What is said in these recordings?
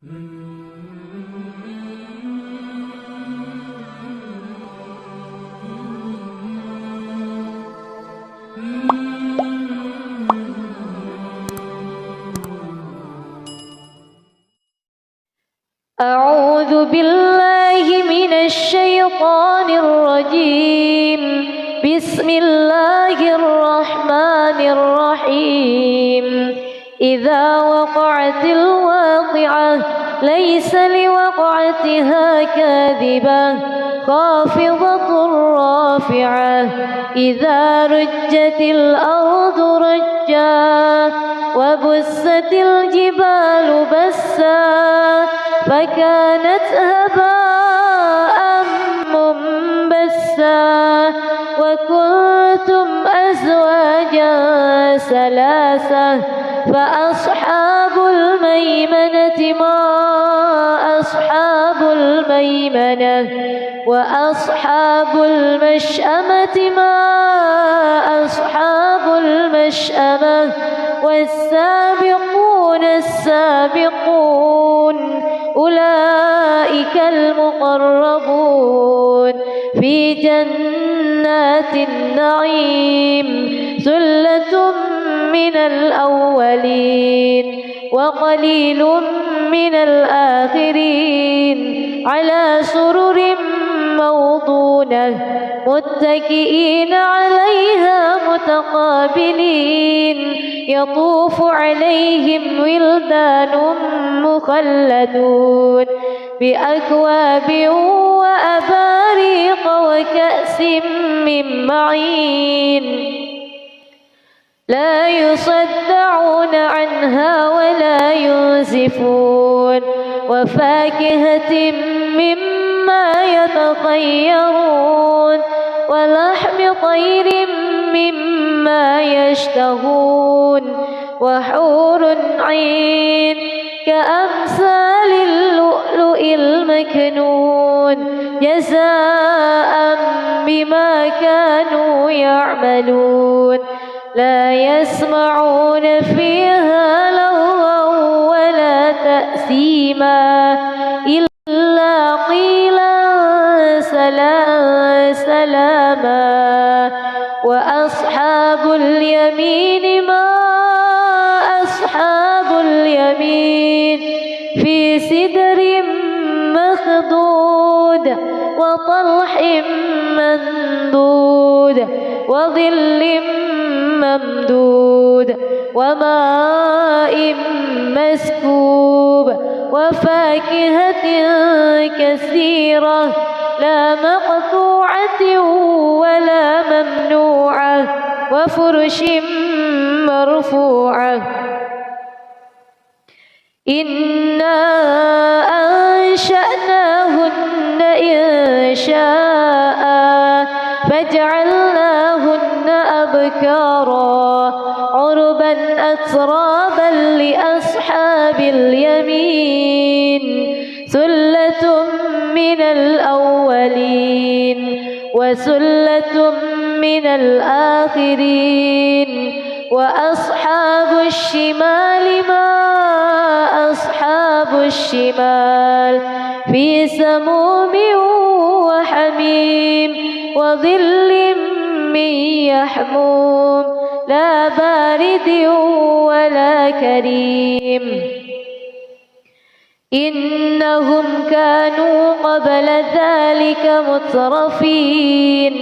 أعوذ بالله من الشيطان الرجيم. بسم الله الرحمن الرحيم. إذا وقعت الواقعة ليس لوقعتها كاذبة خافضة رافعة. إذا رجت الأرض رجا وبست الجبال بسا فكانت هباء منبثا وكنتم أزواجا ثلاثة فأصحاب الميمنة ما أصحاب الميمنة وأصحاب المشأمة ما أصحاب المشأمة والسابقون السابقون أولئك المقربون في جنات النعيم. ثلة من الأولين وقليل من الآخرين على سرر موضونة متكئين عليها متقابلين. يطوف عليهم ولدان مخلدون بأكواب وأباريق وكأس من معين لا يصدعون عنها ولا ينزفون وفاكهة مما يتخيرون ولحم طير مما يشتهون وحور عين كأمثال اللؤلؤ المكنون جزاء بما كانوا يعملون. لا يسمعون فيها لغوا ولا تأثيما إلا قيلا سلاما. وأصحاب اليمين ما أصحاب اليمين في سدر مخضود وطلح ممدود وظل ممدود وماء مسكوب وفاكهة كثيرة لا مقطوعة ولا ممنوعة وفرش مرفوعة. إنا أنشأناهن إنشاء فجعلناهن أبكارا عربا أترابا لأصحاب اليمين. ثلة من الأولين وثلة من الآخرين. وأصحاب الشمال ما أصحاب الشمال في سموم وحميم وظل من يحموم لا بارد ولا كريم. إنهم كانوا قبل ذلك مترفين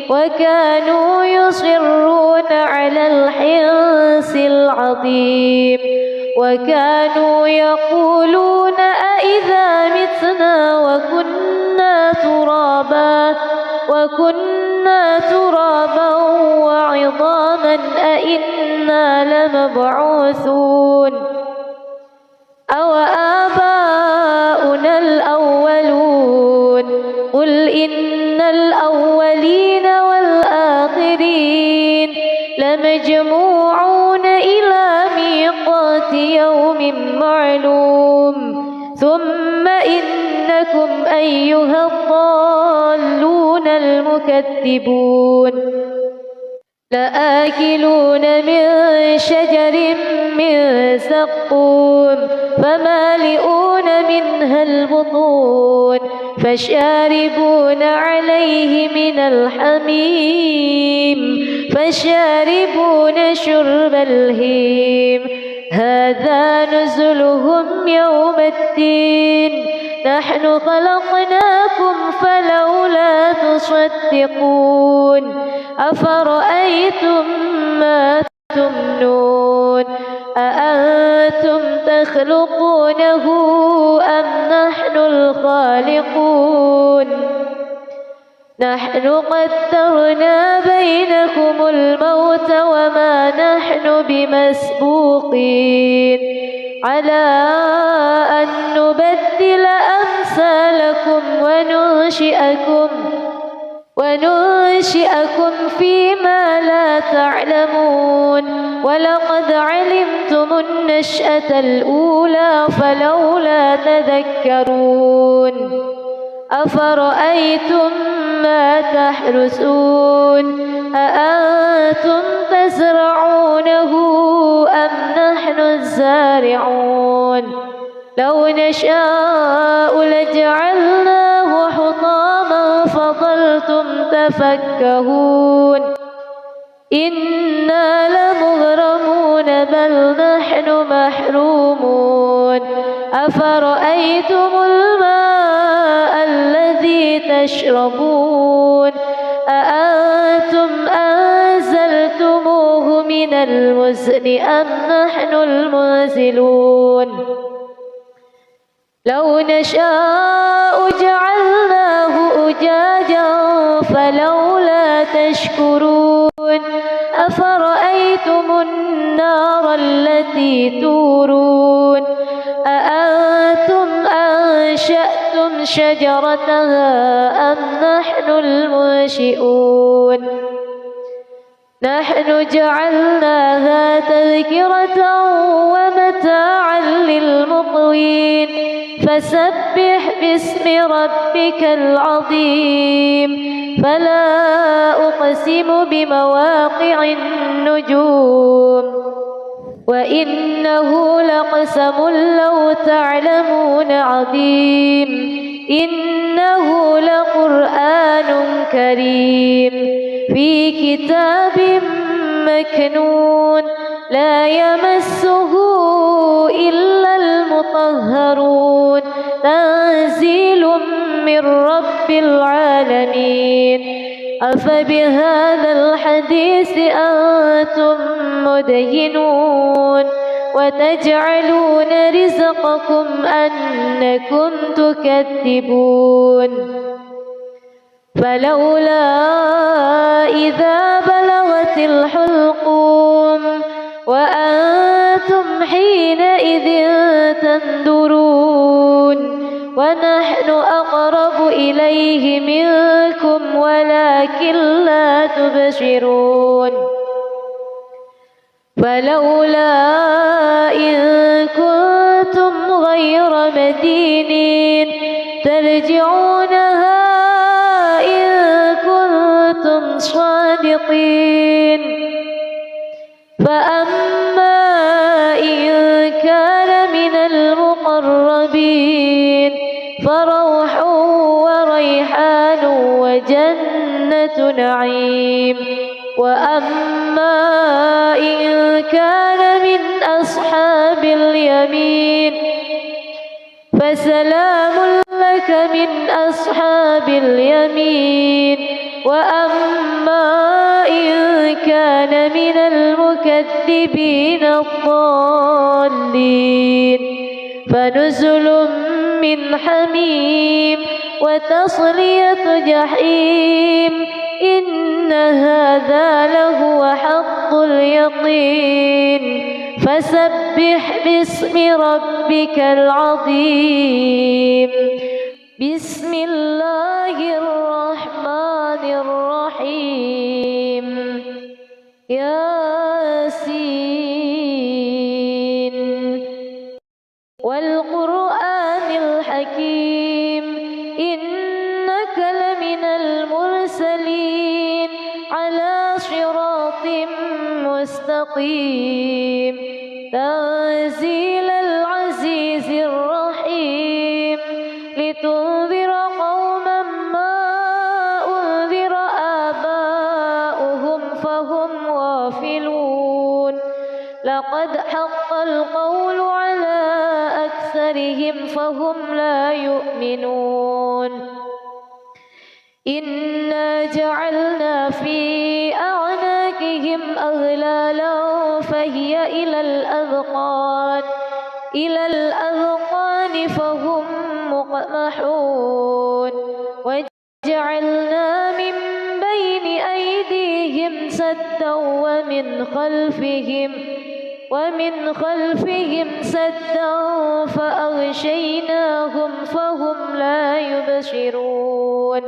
وكانوا يصرون على الحنث العظيم وكانوا يقولون أإذا متنا وكنا ترابا وعظاما أإنا لمبعوثون أو آباؤنا الأولون. قل إن الأولين والآخرين لمجموعون إلى ميقات يوم معلوم. ثم إنكم أيها الضالون المكذبون لآكلون من شجر من زقوم فمالئون منها البطون فشاربون عليه من الحميم فشاربون شرب الهيم هذا نزلهم يوم الدين نحن خلقناكم فلولا تصدقون أفرأيتم ما تمنون أأنتم تخلقونه أم نحن الخالقون نحن قدرنا بينكم الموت وما نحن بمسبوقين على أن نبدل أمثالكم وننشئكم فيما لا تعلمون ولقد علمتم النشأة الأولى فلولا تذكرون أفرأيتم ما تحرثون أأنتم تزرعونه أم نحن الزارعون لو نشاء لجعلناه حطاما فظلتم تفكهون إنا لمغرمون بل نحن محرومون أفرأيتم الماء الذي تشربون أأنتم أنزلتموه من المزن أم نحن المنزلون لو نشاء جعلناه أجاجا فلولا تشكرون أفرأيتم النار التي تورون أأنتم أنشأتم شجرتها أم نحن المنشئون نحن جعلناها تذكرة ومتاعا للمقوين فسبح باسم ربك العظيم فلا أقسم بمواقع النجوم وإنه لقسم لو تعلمون عظيم إنه لقرآن كريم في كتاب مكنون لا يمسه إلا المطهرون تنزيل من رب العالمين أفبهذا الحديث أنتم مدهنون وتجعلون رزقكم أنكم تكذبون فلولا إذا بلغت الحلقوم وأنتم حينئذ تنظرون ونحن أقرب إليه منكم ولكن لا تبصرون فلولا إن كنتم غير مدينين ترجعونها إن كنتم صادقين فأما إن كان من المقربين فروح وريحان وجنة نعيم وأما إن كان من أصحاب اليمين فسلام لك من أصحاب اليمين وأما إن كان من المكذبين الضالين فنزل من حميم وتصلية جحيم إن هذا لهو حق اليقين فسبح باسم ربك العظيم بسم الله الرحمن الرحيم ياسين والقرآن الحكيم إنك لمن المرسلين على صراط الحطيم تنزيل العزيز الرحيم لتنذر قوما ما أنذر آباؤهم فهم غافلون لقد حق القول على أكثرهم فهم لا يؤمنون إنا جعلنا في أعناقهم أغلالا فهي إلى الأذقان فهم مقمحون وجعلنا من بين أيديهم سدا ومن خلفهم سدا فأغشيناهم فهم لا يبصرون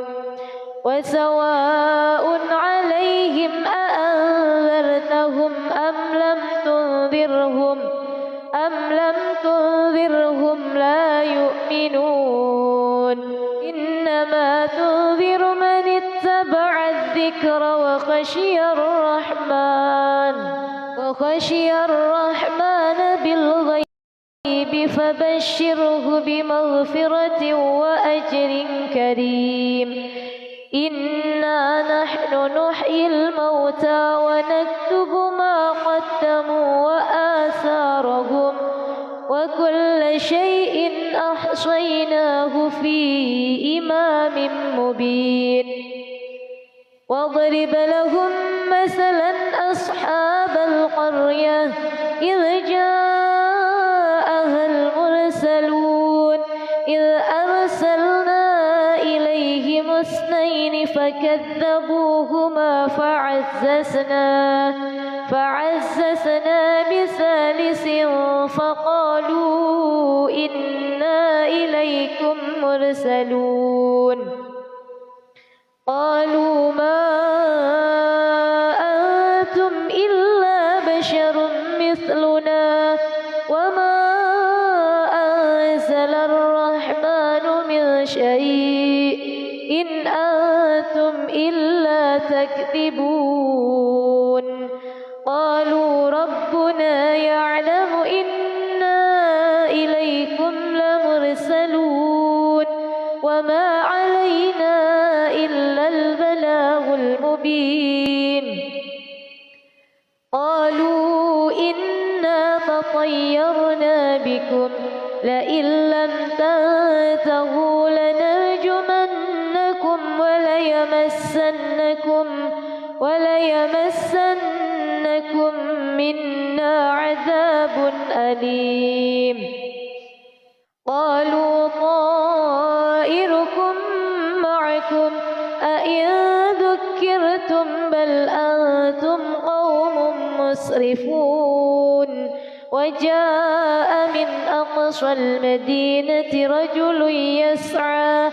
وسواء عليهم أأنذرتهم أم لم تنذرهم لا يؤمنون إنما تنذر من اتبع الذكر وخشي الرحمن بالغيب فبشره بمغفرة وأجر كريم إنا نحن نحيي الموتى ونكتب ما قدموا وآثارهم وكل شيء أحصيناه في إمام مبين واضرب لهم مثلا أصحاب القرية إذ جاءها المرسلون إذ أرسلنا إليهم اثنين فكذبوهما فعززنا بثالث فقالوا إنا إليكم مرسلون قالوا ما أنتم إلا بشر مثلنا وما أنزل الرحمن من شيء إن أنتم إلا تكذبون قالوا ربنا يعلم إنا إليكم لمرسلون وما علينا إلا البلاغ المبين قالوا إنا تطيرنا بكم لئن لم تنتهوا لنرجمنكم وليمسنكم منا عذاب أليم قالوا طائركم معكم أئن ذكرتم بل أنتم قوم مسرفون وجاء من أقصى المدينة رجل يسعى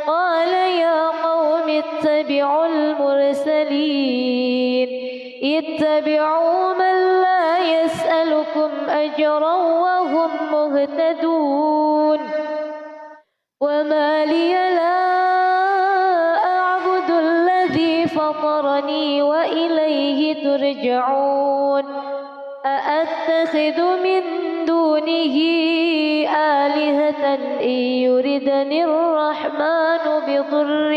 قال يا قوم اتبعوا المرسلين اتبعوا من لا يسألكم أجرا وهم مهتدون وما لي لا أعبد الذي فطرني وإليه ترجعون أأتخذ من دونه آلهة إن يردني الرحمن بضر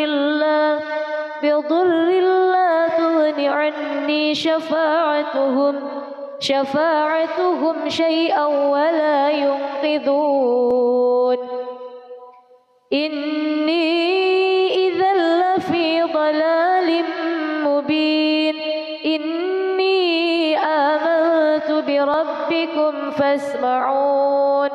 لا تغن عني شفاعتهم شيئا ولا ينقذون إني إذا لفي ضلال مبين إني آمنت بربكم فاسمعون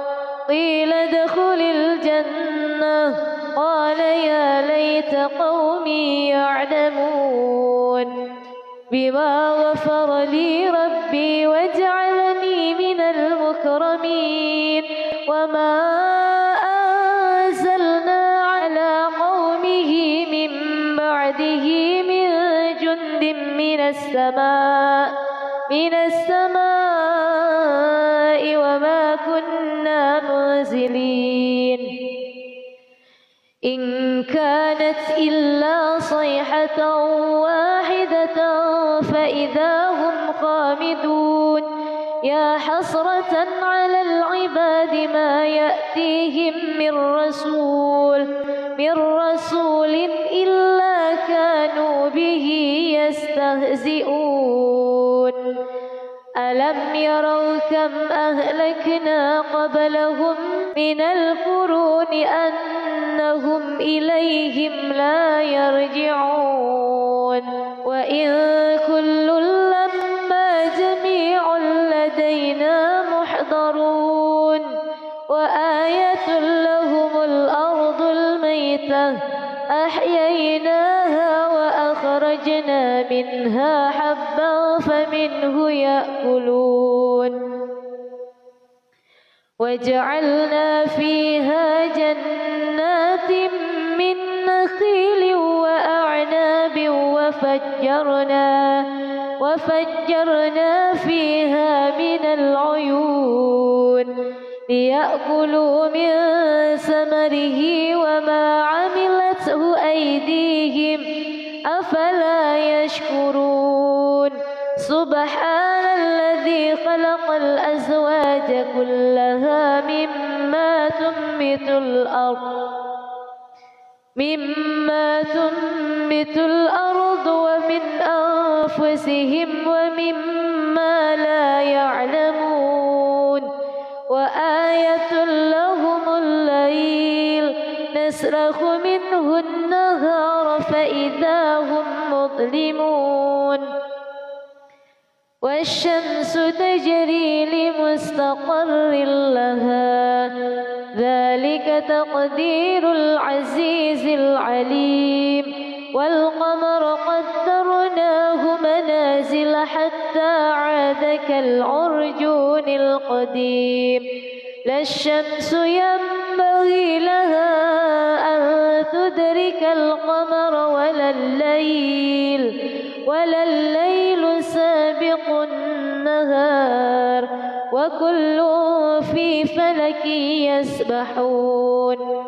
قيل ادخل الجنة قال يا ليت قومي يعلمون بما غفر لي ربي وجعلني من المكرمين وما أنزلنا على قومه من بعده من جند من السماء وما كنا منزلين إن كانت إلا صيحة واحدة فإذا هم خامدون حامدون يا حسرة على العباد ما يأتيهم من رسول إلا كانوا به يستهزئون ألم يروا كم أهلكنا قبلهم من القرون أنهم إليهم لا يرجعون وإن كل لما جميع لدينا محضرون وآية لهم الأرض الميتة أحييناها وأخرجنا منها حبا فمنه يأكلون وجعلنا فيها جنات من نخيل وأعناب وفجرنا فيها من العيون ليأكلوا من ثمره وما عملته أيديهم أفلا يشكرون سبحان الذي خلق الأزواج كلها مما تنبت الأرض ومن أنفسهم ومما لا يعلمون وآية لهم الليل نسلخ منه النهار فإذا هم مظلمون والشمس تجري لمستقر لها ذلك تقدير العزيز العليم والقمر قدرناه منازل حتى عاد كالعرجون القديم لا الشمس ينبغي لها أن تدرك القمر ولا الليل سابق النهار وكل في فلك يسبحون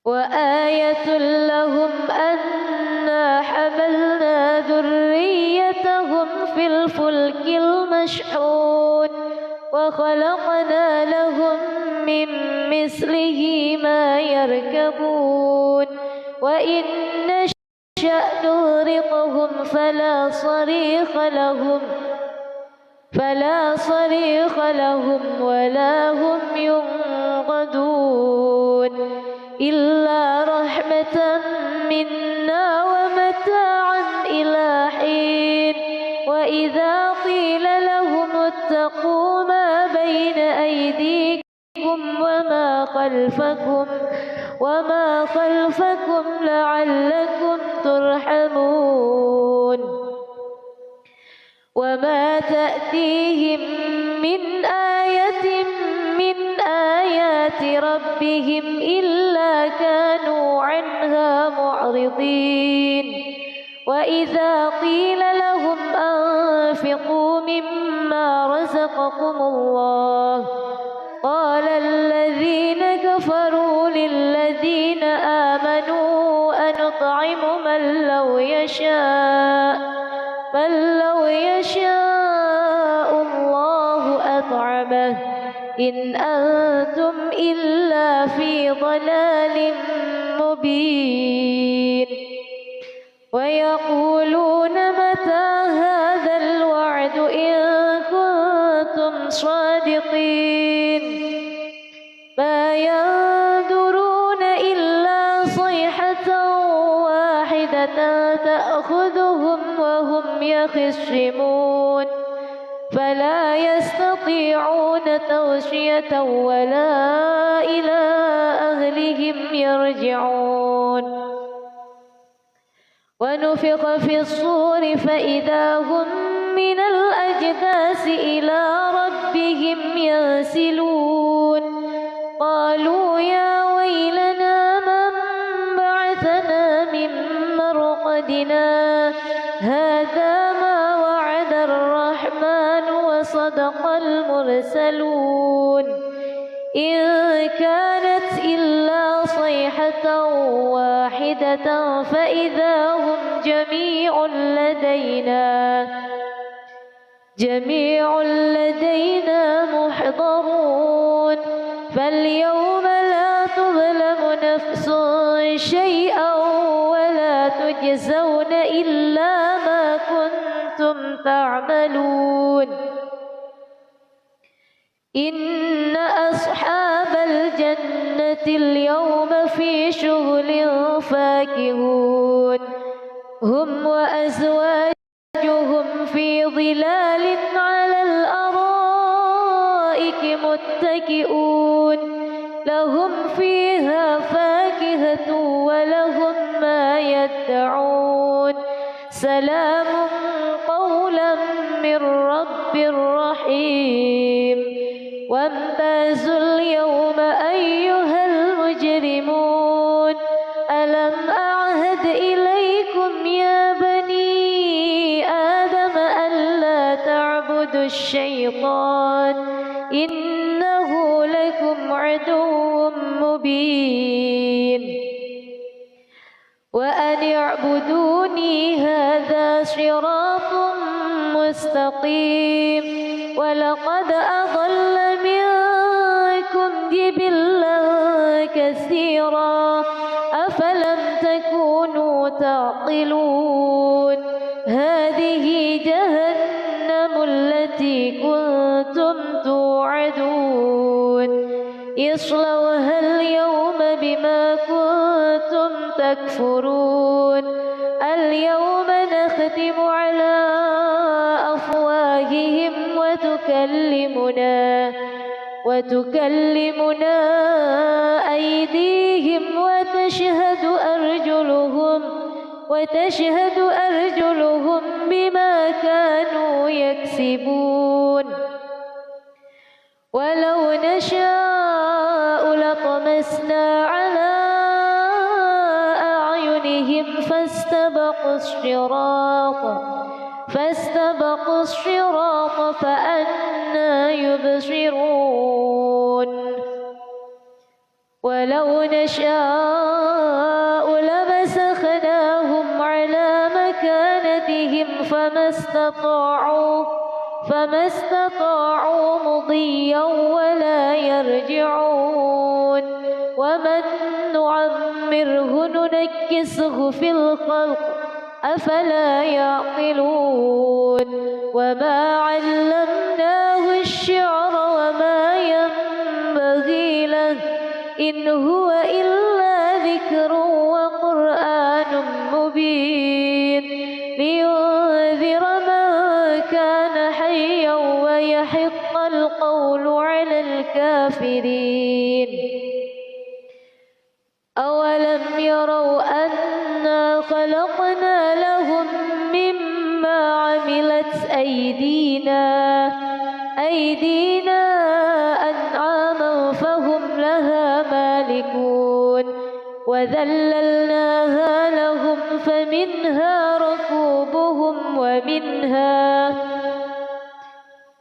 وآية لهم أنا حملنا ذريتهم في الفلك المشحون وخلقنا لهم من مثله ما يركبون وإن نشأ نغرقهم فلا صريخ لهم ولا هم ينقذون إلا رحمة منا ومتاعا إلى حين وإذا قيل لهم اتقوا ما بين أيديكم وما خلفكم لعلكم ترحمون وما تأتيهم من آية من آيات ربهم إلا كانوا عنها معرضين وإذا قيل لهم أنفقوا مما رزقكم الله قال الذين كفروا للذين آمنوا أنطعم من لو يشاء الله أطعمه إن أنتم إلا في ضلال مبين ويقولون متى هذا الوعد إن كنتم صادقين ما ينظرون إلا صيحة واحدة تأخذهم وهم يخصمون فلا يستطيعون توصية ولا إلى أهلهم يرجعون ونفخ في الصور فإذا هم من الأجداث إلى ربهم ينسلون قالوا يا ويلنا من بعثنا من مرقدنا هذا ما وعد الرحمن وصدق المرسلون إن كانت إلا صيحة واحدة فإذا هم جميع جميع لدينا محضرون فاليوم لا تظلم نفس شيئا ولا تجزون إلا ما كنتم تعملون إن أصحاب الجنة اليوم في شغل فاكهون هم وأزواجهم في ظلال على الأرائك متكئون لهم فيها فاكهة ولهم ما يدعون سلام قولا من رب رحيم وامتازوا اليوم أيها المجرمون ألم أعهد إليكم يا بني آدم ألا تعبدوا الشيطان إنه لكم عدو مبين وأن اعبدوني هذا صراط مستقيم ولقد أضل منكم جبلا كثيرا أفلم تكونوا تعقلون هذه جهنم التي كنتم توعدون اصلوها اليوم بما كنتم تكفرون اليوم نختم على أفواههم وتكلمنا أيديهم وتشهد أرجلهم بما كانوا يكسبون ولو نشاء لطمسنا على أعينهم فاستبقوا الصراط فأنى يبصرون ولو نشاء لمسخناهم على مكانتهم فما استطاعوا مضيا ولا يرجعون ومن نعمره ننكسه في الخلق أفلا يعقلون وما علمناه الشعر وما ينبغي له إن هو إلا ذكر وقرآن مبين لينذر من كان حيا ويحق القول على الكافرين أولم يروا أنا خلقنا لهم مما عملت أيدينا أنعاما فهم لها مالكون وذللناها لهم فمنها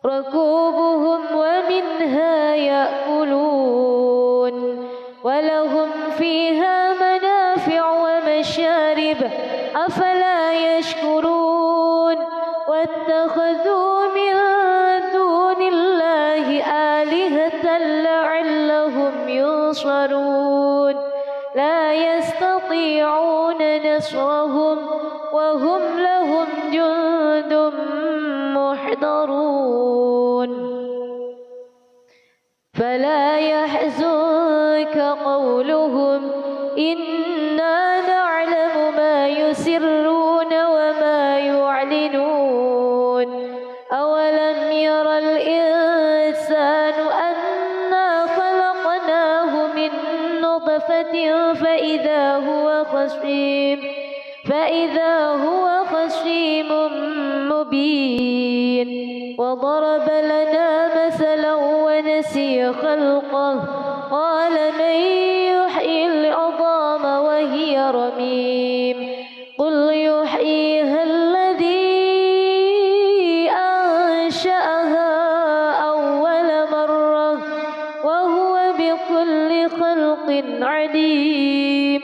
ركوبهم ومنها يأكلون ولهم فيها منافع ومشارب أفلا يشكرون واتخذوا من دون الله آلهة لعلهم ينصرون لا يستطيعون نصرهم وهم لهم جند محضرون فلا يحزنك قولهم إنا نعلم ما يسرون وما يعلنون أولم ير الإنسان أنا خلقناه من نطفة فإذا هو خصيم مبين وضرب لنا مثلا ونسي خلقه قال من يحيي العظام وهي رميم قل يحييها الذي أنشأها أول مرة وهو بكل خلق عليم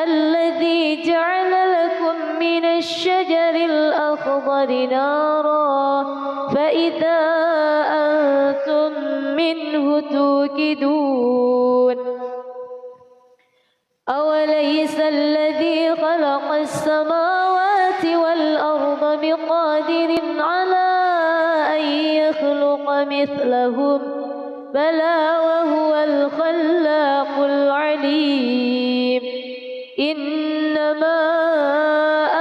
الذي جعل لكم من الشجر الأخضر نارا فإذا أنتم منه توقدون أوليس الذي خلق السماوات والأرض بقادر على أن يخلق مثلهم بلى وهو الخلاق العليم إنما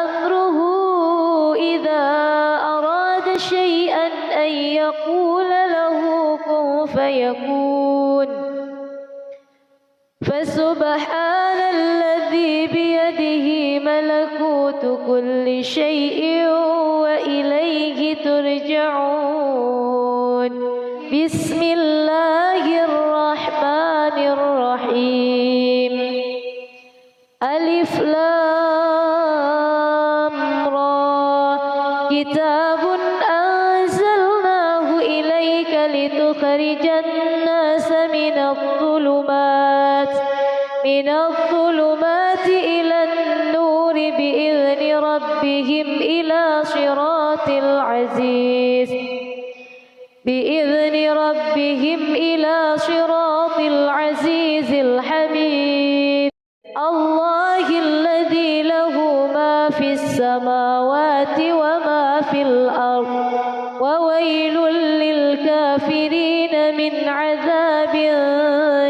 أمره إذا أراد شيئا أن يقول له كن فيكون فسبحان الذي بيده ملكوت كل شيء وإليه ترجعون بسم الله الرحمن الرحيم ألف لام را كتاب أنزلناه إليك لتخرج الناس من الظلمات إلى النور بإذن ربهم إلى صراط العزيز الحميد الله الذي له ما في السماوات وما في الأرض وويل للكافرين من عذاب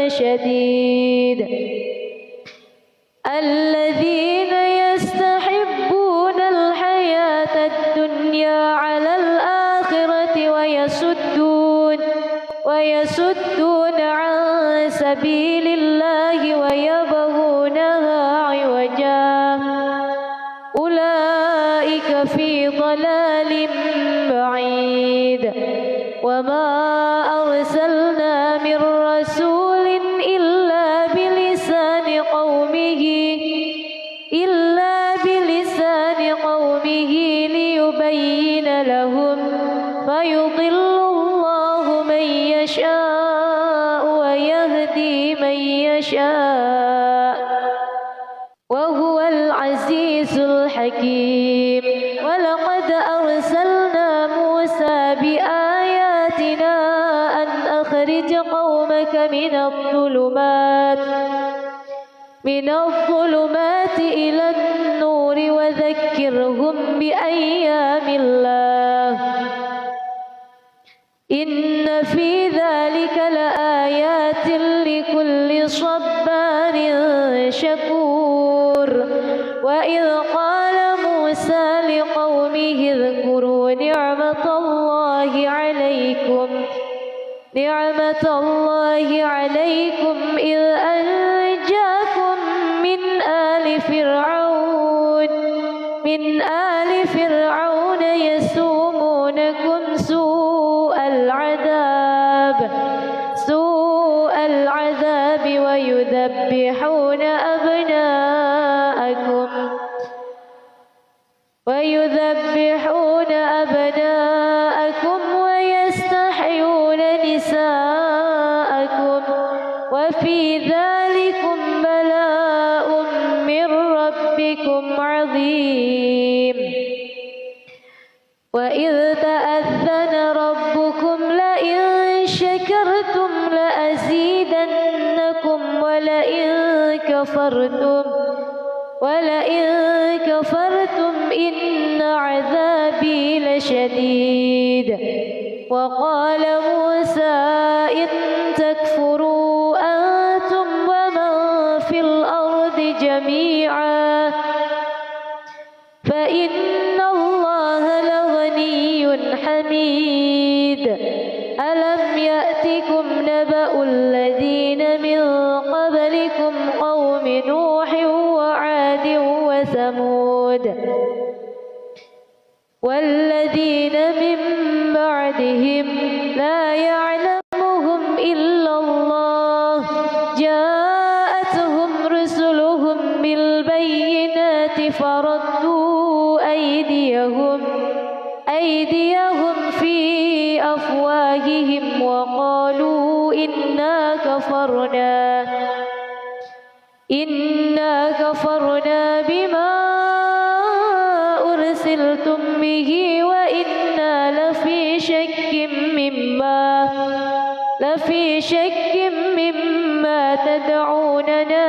شديد الذين يستحبون الحياة الدنيا على الآخرة ويصدون عن سبيل الله ويبغونها عوجا أولئك في ضلال بعيد وما أرسلنا من رسول إلا بلسان قومه ليبين لهم فيضل الله من يشاء ويهدي من يشاء وهو العزيز الحكيم ولقد أرسلنا موسى بآياتنا أن أخرج قومك من الظلمات إلى النور وذكرهم بأيام الله إن في ذلك لآيات لكل صبار شكور وإذ قال موسى لقومه اذكروا نعمة الله عليكم إذ أنجاكم من آل فرعون يسومونكم سوء العذاب ويذبحون أبناءكم ويستحيون نساءكم وفي ذلكم بلاء من ربكم عظيم وإذ تأذن ربكم لئن شكرتم لأزيدنكم ولئن كفرتم إن عذابي لشديد وقال موسى إن تكفروا أنتم ومن في الأرض جميعا فإن الله لغني حميد ألم يأتكم نبأ الذين من قبلكم قوم نوح وعاد وثمود والذين من بعدهم لا يعلمهم إلا الله جاءتهم رسلهم بالبينات فردوا أيديهم في أفواههم وقالوا إنا كفرنا بما أرسلتم أنتم به وإنا لفي شك مما تدعوننا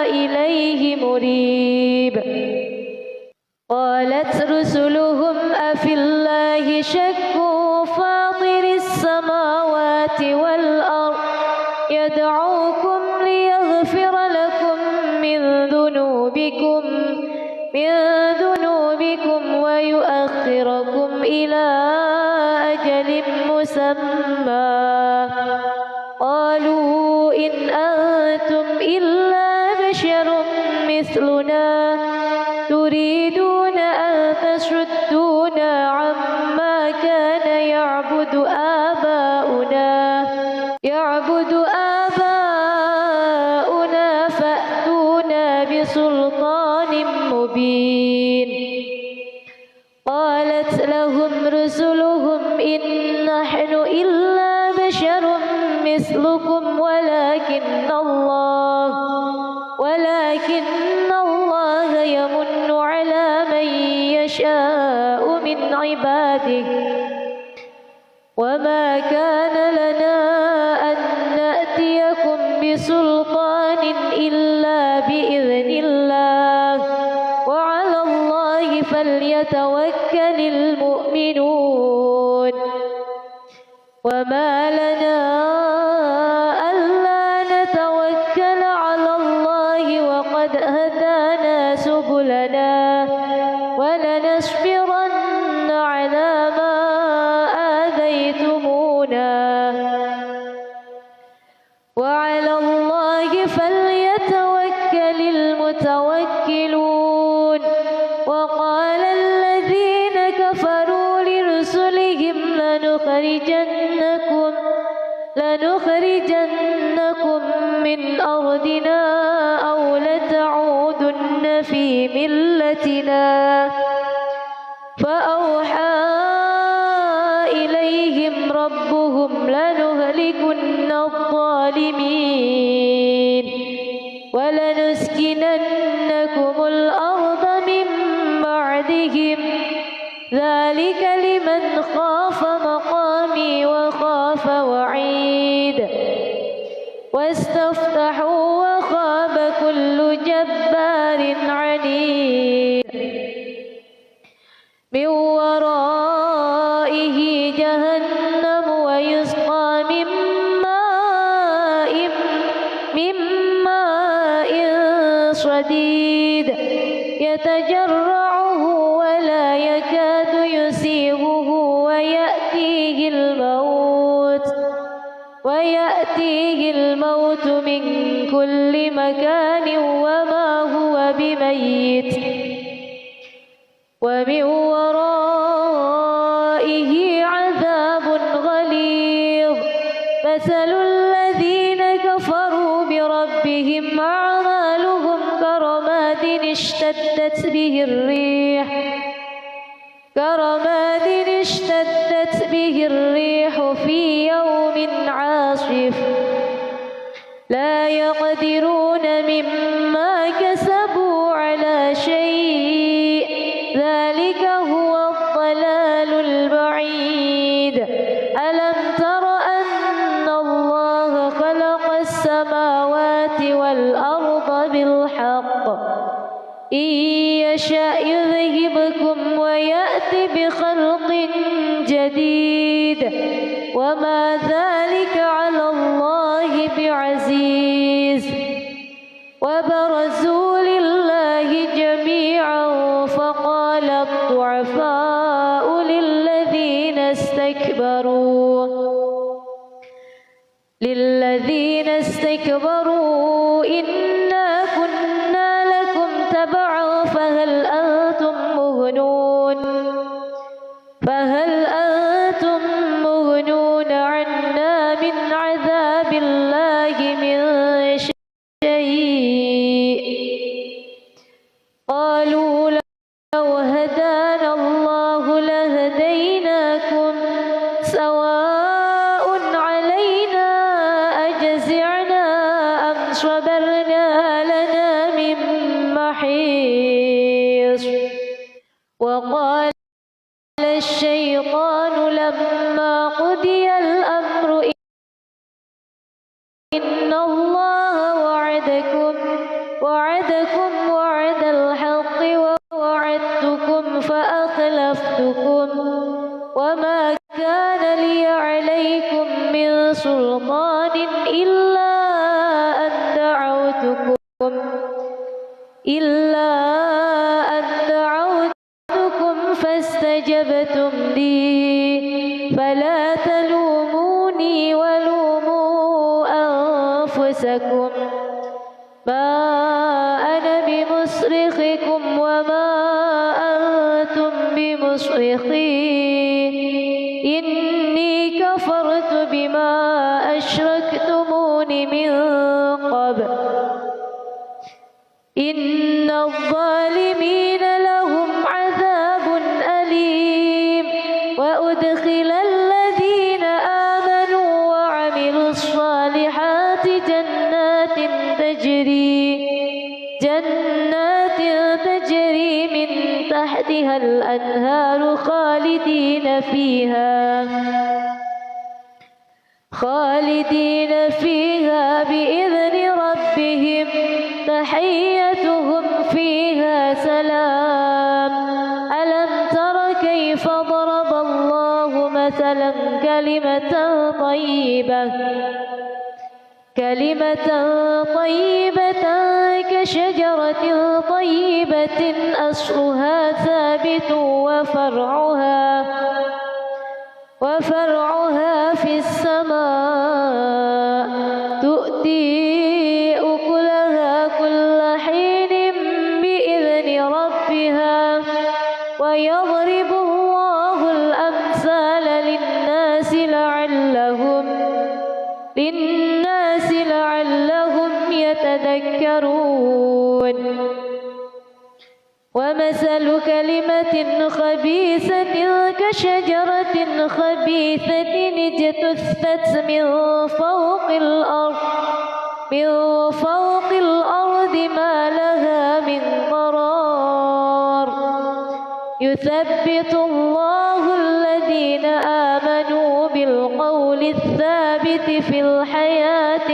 إليه مريب. قالت رسلهم أفي الله شك فاطر السماوات والأرض يدعوكم ليغفر لكم من ذنوبكم ويؤخركم إلى أجل مسمى. قالوا إن أنتم إلا بشر مثلنا تريدون أن تصدونا عما كان يعبد آباؤنا فأتونا بسلطان مبين. قالت لهم رسلهم إن نحن إلا بشر مثلكم ولكن الله يمن على من يشاء من عباده وما كان لنا أن نأتيكم بسلطان إلا بإذن الله وعلى الله فليتوكل المؤمنون. وما لنا ألا نتوكل على الله وقد هدانا سبلنا ولنصبرن على ما آذيتمونا وعلى الله فليتوكل المتوكلون. وقال الذين كفروا لرسلهم لنخرجنكم من أرضنا أو لتعودن في ملتنا فأوحى إليهم ربهم لنهلكن الظالمين ولنسكننكم الأرض من بعدهم ذلك لمن خاف مقامي وخاف وعيد. واستفتحوا وخاب كل جبار عنيد. من ورائه جهنم ويسقى من ماء صديد يتجرعه ولا يكاد يسيغه ويأتيه الموت من كل مكان وما هو بميت ومن ورائه عذاب غليظ. مثل الذين كفروا بربهم أعمالهم كرماد اشتدت به الريح في يوم عاصف لا يقدرون مما كسبوا على شيء ذلك هو الضلال البعيد. ألم تر أن الله خلق السماوات والأرض بالحق إن يشأ يذهبكم ويأتي بخلق جديد وما ذلك على الله بعزيز. وبرزوا لله جميعا فقال الضعفاء للذين استكبروا إنا كنا لكم تبعا فهل أنتم مغنون عنا من عذاب الله من شيء. قالوا لو هدانا الله لهديناكم سواء علينا أجزعنا أم صبرنا لنا من محيص. وقال الشيطان لما قضي الأمر إن الله وعدكم وعد الحق ووعدتكم فأخلفتكم وما كان لي عليكم من سلطان إلا أن دعوتكم فاستجبتم لي فلا تلوموني ولوموا أنفسكم ما أنا بمصرخكم وما أنتم بمصرخي إني كفرت بما أشركتمون من قبل إن الظالمين لهم عذاب أليم وأدخل الذين آمنوا وعملوا الصالحات جنات تجري من تحتها الأنهار خالدين فيها بإذن ربهم تحيتهم فيها سلام ألم تر كيف ضرب الله مثلا كلمة طيبة كشجرة طيبة أصلها ثابت وفرعها في السماء تؤتي أكلها كل حين بإذن ربها ويضرب الله الأمثال للناس لعلهم يتذكرون ومثل كلمة خبيثة كشجرة خبيثة اجتثت من فوق الأرض ما لها من قرار يثبت الله الذين آمنوا بالقول الثابت في الحياة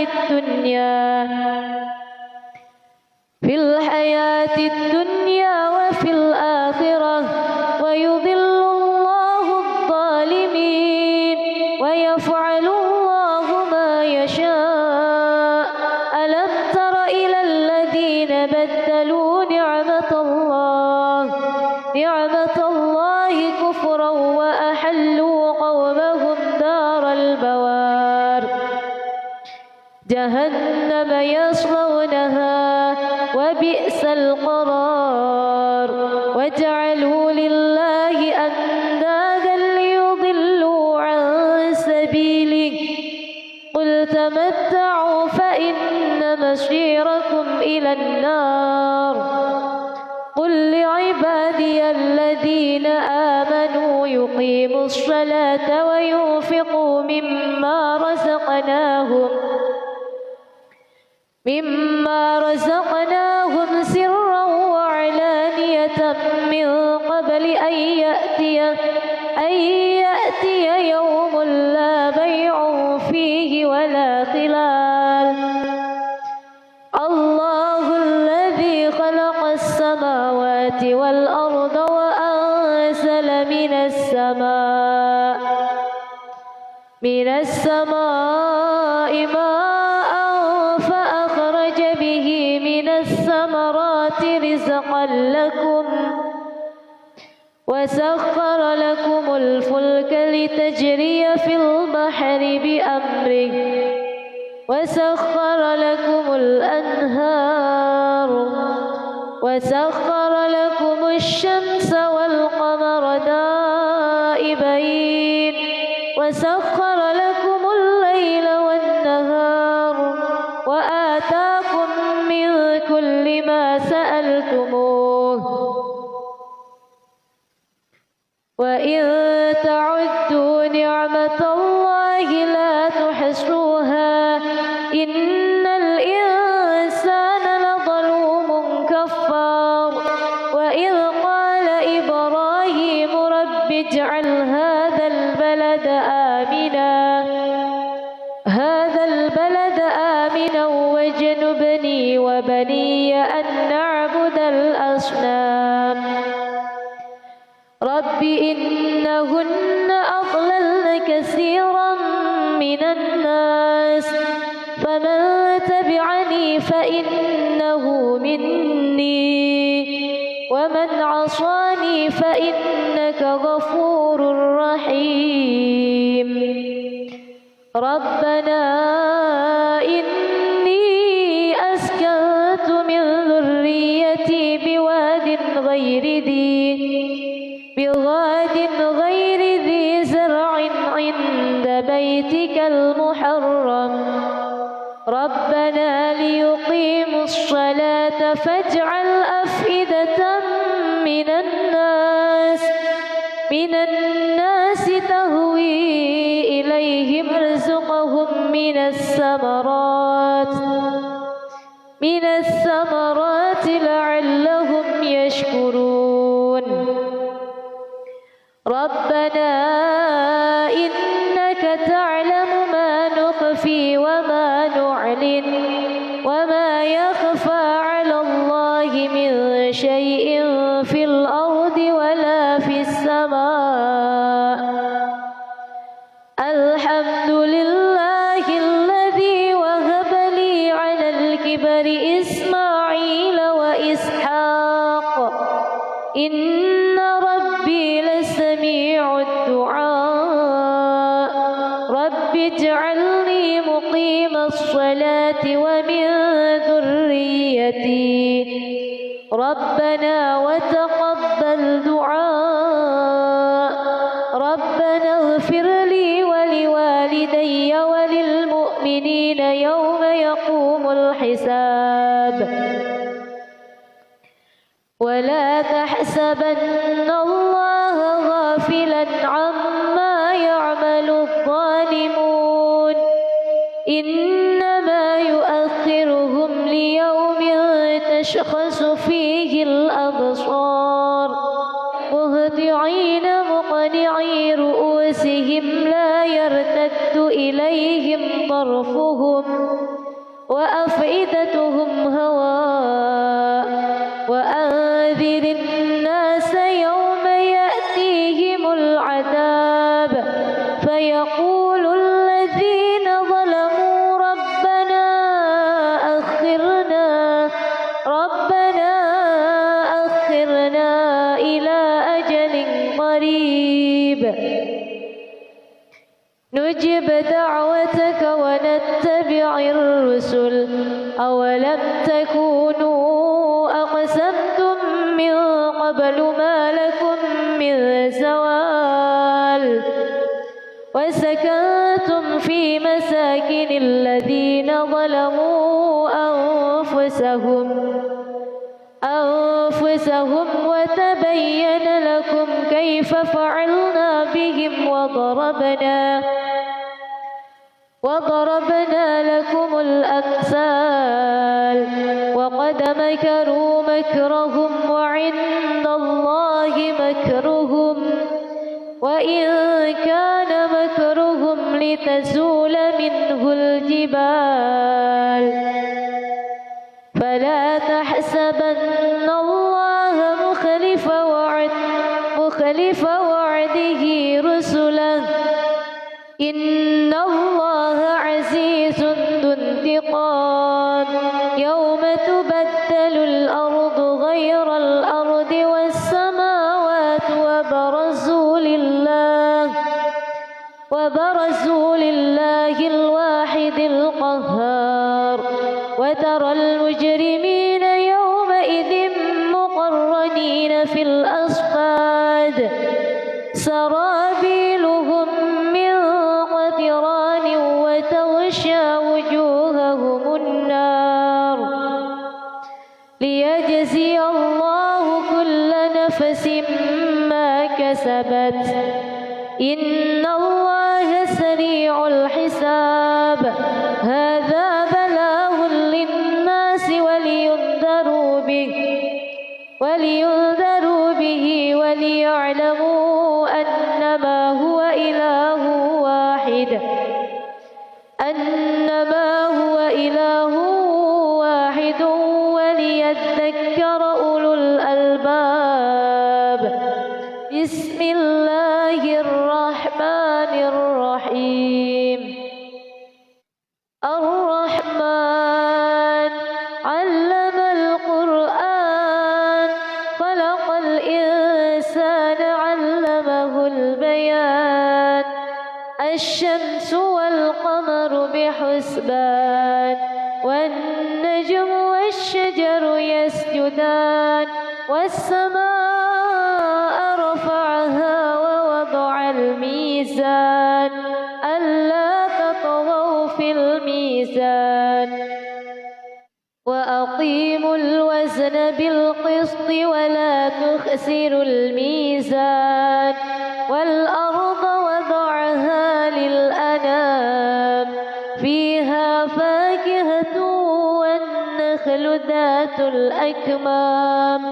الدنيا وفي الآخرة ويضل الله الظالمين ويفعل الله ما يشاء ألم تر إلى الذين بدلوا نعمة الله كفرا وأحلوا قومهم دار البوار جهنم يصلونها وبئس القرار وجعلوا لله أندادا ليضلوا عن سبيله قل تمتعوا فإن مصيركم إلى النار قل لعبادي الذين آمنوا يقيموا الصلاة وينفقوا مما رزقناهم سرا وعلانية من قبل أن يأتي يوم لا بيع فيه ولا خلال الله الذي خلق السماوات والأرض وأنزل من السماء ماء فأخرج به من الثمرات رزقا لكم وسخر لكم الفلك لتجري في البحر بأمره وسخر لكم الأنهار وسخر لكم الشمس والقمر دائبين وسخر لكم الليل والنهار وآتاكم من كل ما سألتموه وإن تعدوا نعمة الله لا تحصوها إن الإنسان لظلوم كفار وإذ قال إبراهيم رب اجعل هذا البلد آمنا واجنبني وبني أن نعبد الأصنام رب إنهن أضللن كثيرا من الناس فمن تبعني فإنه مني ومن عصاني فإنك غفور رحيم ربنا إني أسكنت من ذريتي بواد غير ذي زرع عند بيتك المحرم ربنا ليقيموا الصلاة فاجعل أفئدة من الناس تهوي إليهم ارزقهم من الثمرات لعلهم يشكرون ربنا إنك تعلم ما نخفي وما نعلن وما يخفى على الله من شيء في الأرض ولا في السماء الحمد لله الذي وهب لي على الكبر إسماعيل وإسحاق إن ربي لسميع الدعاء رب اجعلني مقيم الصلاة ومن ذريتي ربنا وتقبل دعاء ربنا اغفر لي ولوالدي وللمؤمنين يوم يقوم الحساب ولا تحسبن الله غافلا عما يعمل الظالمون إنما يؤخرهم ليوم تشخص فيه الأبصار مهطعين مقنعي رؤوسهم لا يرتد إليهم طرفهم وأفئدتهم هواء وأنذر الناس يوم يأتيهم العذاب فيقول الذين ظلموا ربنا أخرنا إلى أجل قريب نجب دعوتك ونتبع الرسل أولم تكونوا أقسمتم من قبل ما لكم من زوال وسكنتم في مساكن الذين ظلموا أنفسهم وتبين لكم كيف فعلنا بهم وضربنا لكم الأمثال وقد مكروا مكرهم وعند الله مكرهم وإن كان مكرهم لتزول منه الجبال فلا تحسبن الله مخلف وعده رسله إن الله عزيز ذو انتقام يوم تبدل الأرض غير الأرض والسماوات وبرزوا لله الواحد القهار وترى المجرمين يومئذ مقرنين في الأصفاد سرابيلهم من قطران وتغشى وجوههم النار ليجزي الله كل نفس ما كسبت إن الله سريع الحساب هذا بلاغ للناس ولينذروا به وليعلموا أن إله واحد وليذكر أولو الألباب. بسم الله الرحمن الرحيم. الرحمن علم القرآن خلق الإنسان علمه البيان. الشمس والقمر بحسبان والنجم والشجر يسجدان والسماء رفعها ووضع الميزان ألا تطغوا في الميزان وأقيموا الوزن بالقسط ولا تخسروا الميزان والأرض وضعها للأنام فيها فاكهة والنخل ذات الأكمام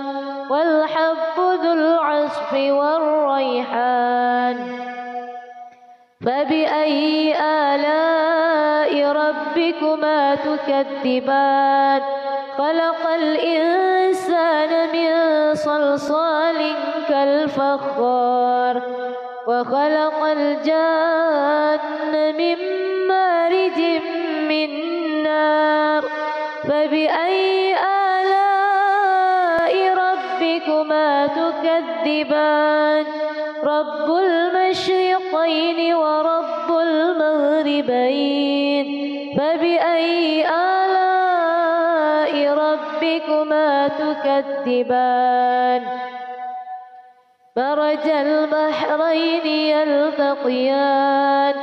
والحب ذو العصف والريحان. فبأي آلاء ربكما تكذبان؟ خلق الإنسان من صلصال كالفخار وخلق الجان من مارج من نار. فبأي آلاء ربكما تكذبان؟ رب المشرقين ورب المغربين. فبأي آلاء ربكما تكذبان؟ مرج البحرين يلتقيان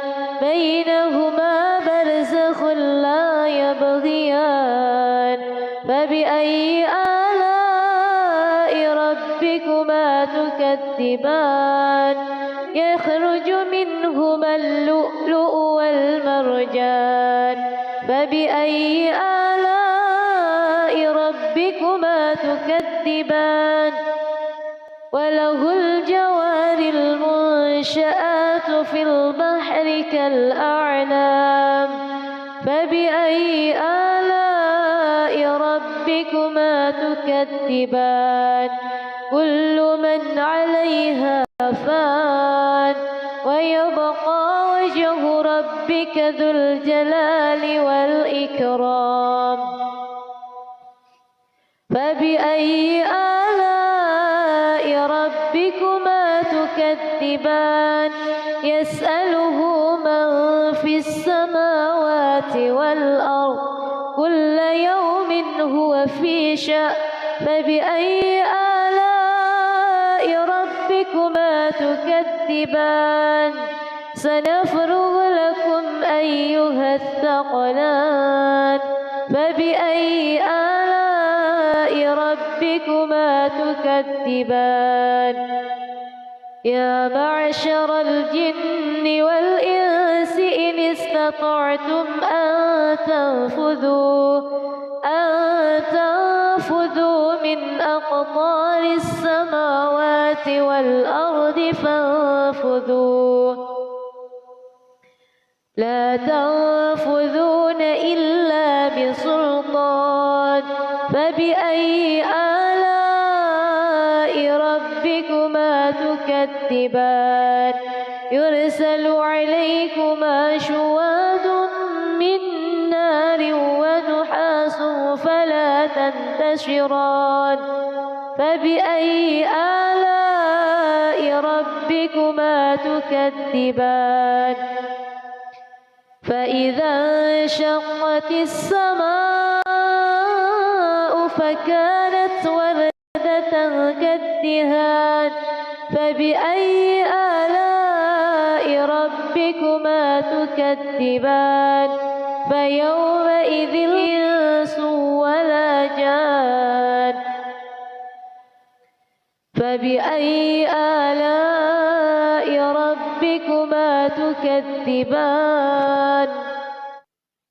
بينهما برزخ لا يبغيان. فبأي آلاء ربكما تكذبان؟ يخرج منهما اللؤلؤ والمرجان. فبأي آلاء ربكما تكذبان؟ وله الجوار المنشآت في البحر كالأعلام. فبأي آلاء ربكما تكذبان؟ كل من عليها فان ويبقى وجه ربك ذو الجلال والإكرام. فبأي آلاء ربكما تكذبان؟ يسأله من في السماوات والأرض كل يوم هو في شأن. فبأي آلاء ربكما تكذبان؟ سنفرغ لكم أيها الثقلان. فبأي آلاء ربكما تكذبان؟ يا معشر الجن والإنس إن استطعتم أن تنفذوا من أقطار السماوات والأرض فانفذوا لا تنفذون إلا بسلطان. فبأي آلاء ربكما تكذبان؟ يرسل عليكما شواظ من نار ونحاس فلا تنتشران. فبأي آلاء ربكما تكذبان؟ فإذا انشقت السماء فكانت وردة كالدهان. فبأي آلاء ربكما تكذبان؟ فيومئذ الإنس ولا جان. فبأي آلاء ربكما تكذبان؟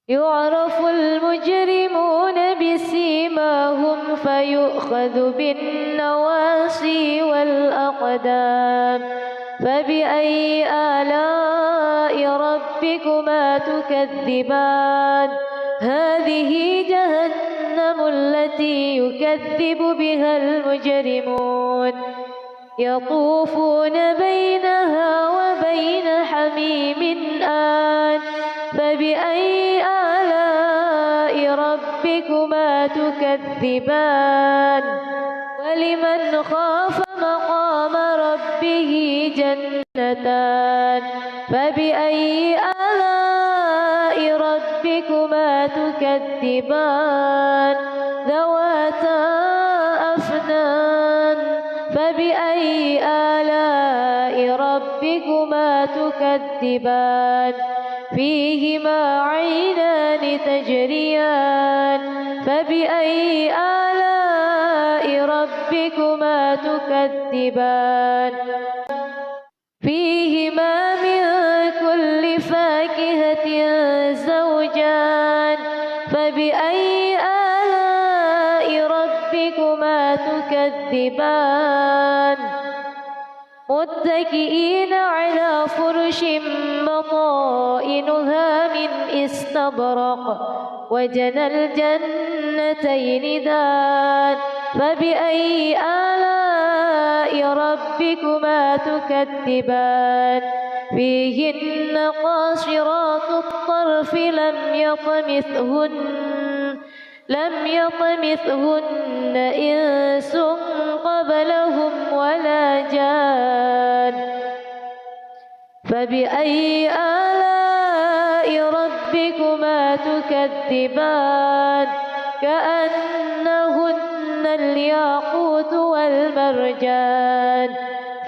يعرف المجرمون بسيماهم فيؤخذ بالنواصي والأقدام. فبأي آلاء ربكما تكذبان هذه جهنم التي يكذب بها المجرمون يطوفون بينها وبين حميم آن فبأي آلاء ربكما تكذبان ولمن خاف مقام ربه جنتان فبأي آلاء ربكما تكذبان ذواتا أفنان فبأي آلاء ربكما تكذبان فيهما عينان تجريان فبأي آلاء ربكما تكذبان فيهما من كل فاكهة زوجان فبأي آلاء ربكما تكذبان متكئين على فرش بطائنها من استبرق وجنى الجنتين دان فبأي آلاء ربكما تكذبان فيهن قاصرات الطرف لم يطمثهن إنس قبلهم ولا جان فبأي آلاء ربكما تكذبان كأنهن الياقوت والمرجان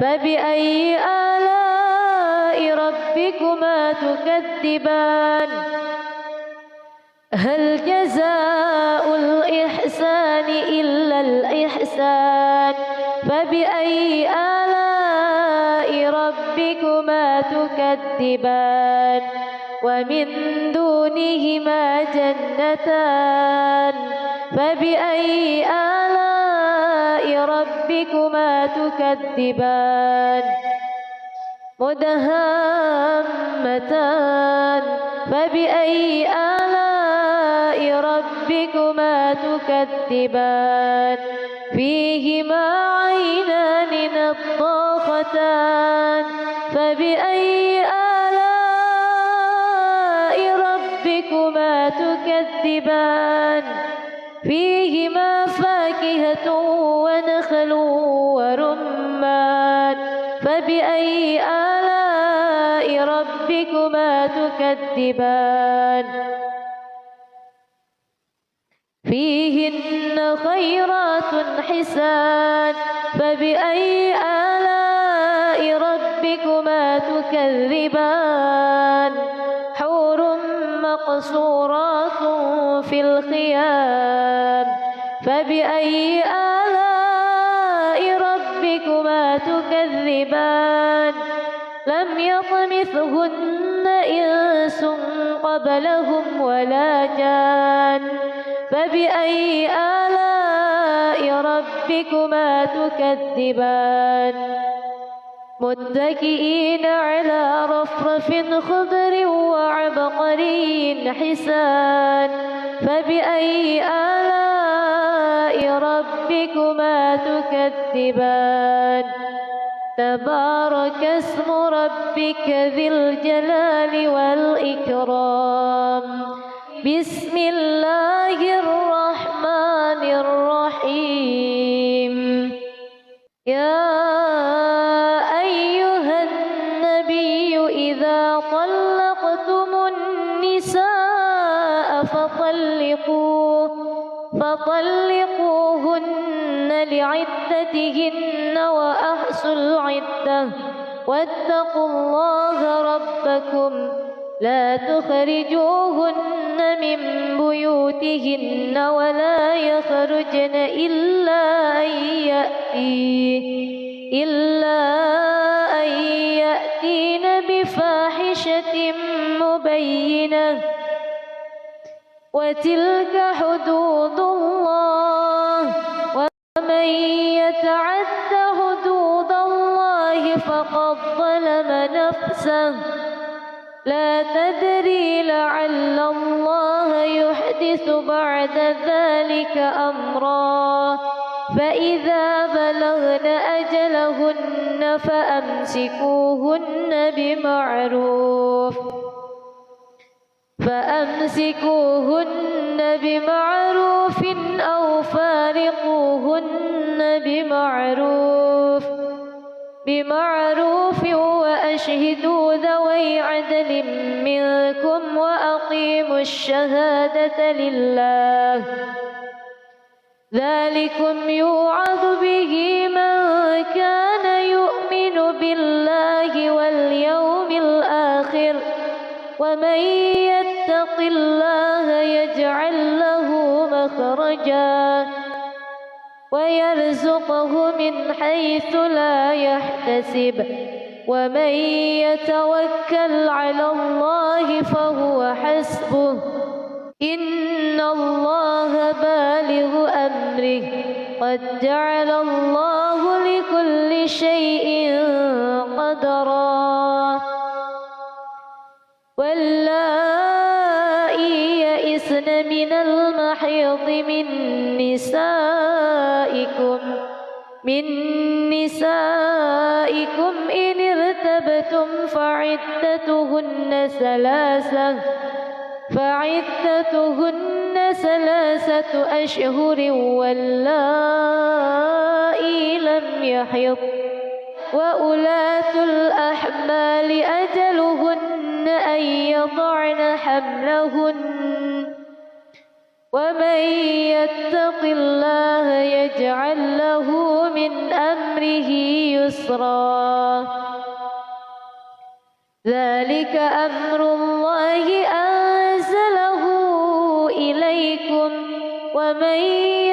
فبأي آلاء ربكما تكذبان هل جزاء الإحسان إلا الإحسان فبأي آلاء ربكما تكذبان ومن دونهما جنتان فبأي آلاء ربكما تكذبان مدهامتان فبأي آلاء ربكما تكذبان فيهما عينان نضاختان فبأي آلاء ربكما تكذبان فيهما فاكهة ونخل ورمان فبأي آلاء ربكما تكذبان فيهن خيرات حسان فبأي آلاء ربكما تكذبان حور مقصورات في الخيام فبأي آلاء ربكما تكذبان لم يطمثهن إنس قبلهم ولا جان فبأي آلاء ربكما تكذبان متكئين على رفرف خضر وعبقري حسان فبأي آلاء ربكما تكذبان تبارك اسم ربك ذي الجلال والإكرام بسم الله الرحمن الرحيم يا أيها النبي إذا طلقتم النساء فطلقوهن لعدتهن وأحصوا العدة واتقوا الله ربكم لا تخرجوهن من بيوتهن ولا يخرجن إلا أن يأتين بفاحشة مبينة وتلك حدود الله ومن يتعد حدود الله فقد ظلم نفسه لا تدري لعل الله يحدث بعد ذلك أمرا فإذا بلغن أجلهن فأمسكوهن بمعروف أو فارقوهن بمعروف وأشهدوا ذوي عدل منكم وأقيموا الشهادة لله ذلكم يوعظ به من كان يؤمن بالله واليوم الآخر ومن يتق الله يجعل له مخرجا ويرزقه من حيث لا يحتسب ومن يتوكل على الله فهو حسبه إن الله بالغ أمره قد جعل الله لكل شيء قدرا واللائي يئسن من المحيض من نسائكم إن ارتبتم فعدتهن ثلاثة أشهر واللائي لم يحض وأولاة الأحمال أجلهن أن يضعن حملهن ومن يتق الله يجعل له من أمره يسرا ذلك أمر الله أنزله إليكم ومن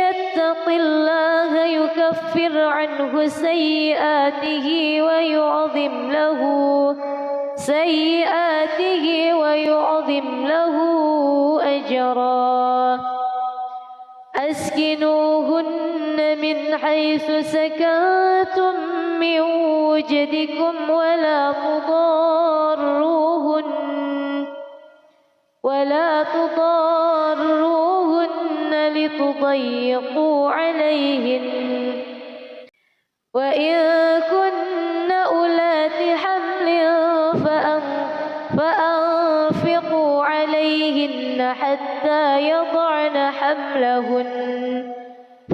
يتق الله يكفر عنه سيئاته ويعظم له أجرا أسكنوهن من حيث سكنتم من وجدكم ولا تضاروهن لتضيقوا عليهن وإن كن أولات حمل فأنفقوا عليهن حتى يضعن حملهن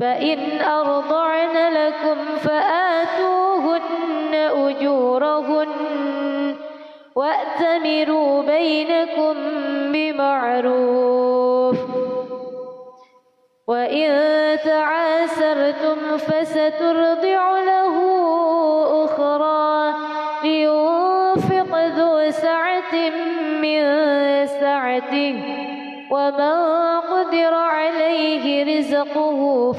فإن أرضعن لكم فآتوهن أجورهن وأتمروا بينكم بمعروف وإن تعاسرتم فسترضع له أخرى لينفق ذو سعة من سعته ومن قدر عليه رزقه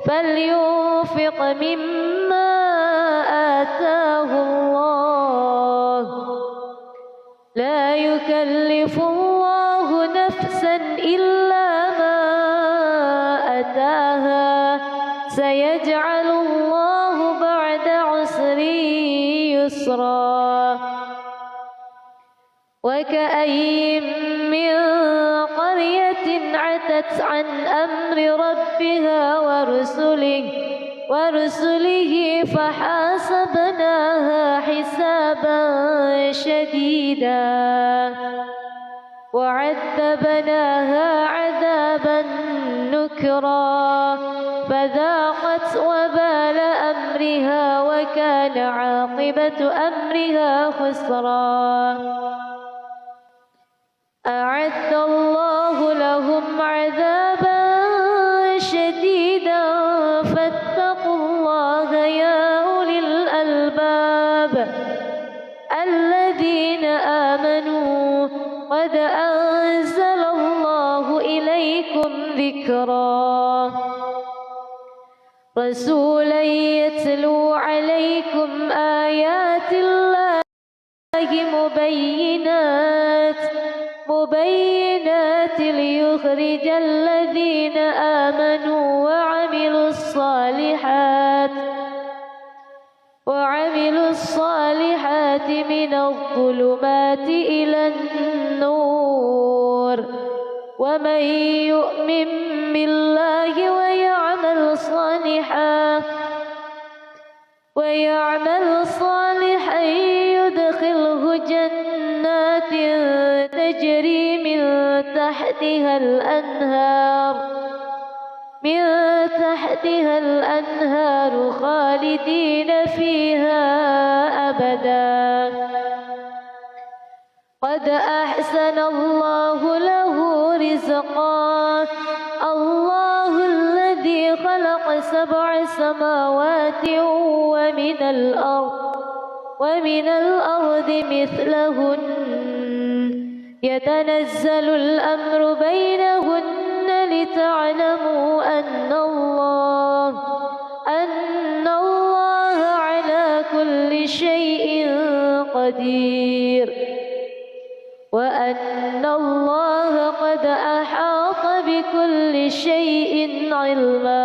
فلينفق مما آتاه الله لا يكلف الله نفسا إلا ما أتاها سيجعل الله بعد عسر يسرا وكأين من قرية عتت عن أمر ربها ورسله فحاسبناها حسابا شديدا وعذبناها عذابا نكرا فذاقت وبال أمرها وكان عاقبة أمرها خسرا أعد الله لهم عذابا شديدا فاتقوا الله يا أولي الألباب الذين آمنوا قد أنزل الله إليكم ذكرا رسولا يتلو عليكم آيات الله مبينات ليخرج الذين آمنوا وعملوا الصالحات من الظلمات إلى النور ومن يؤمن بالله ويعمل صالحا يدخله جنات تجري من تحتها الأنهار خالدين فيها أبدا قد أحسن الله له رزقا الله الذي خلق 7 سماوات ومن الأرض مثلهن يتنزل الأمر بينهن لتعلموا أن الله على كل شيء قدير وأن الله قد أحاط بكل شيء علما.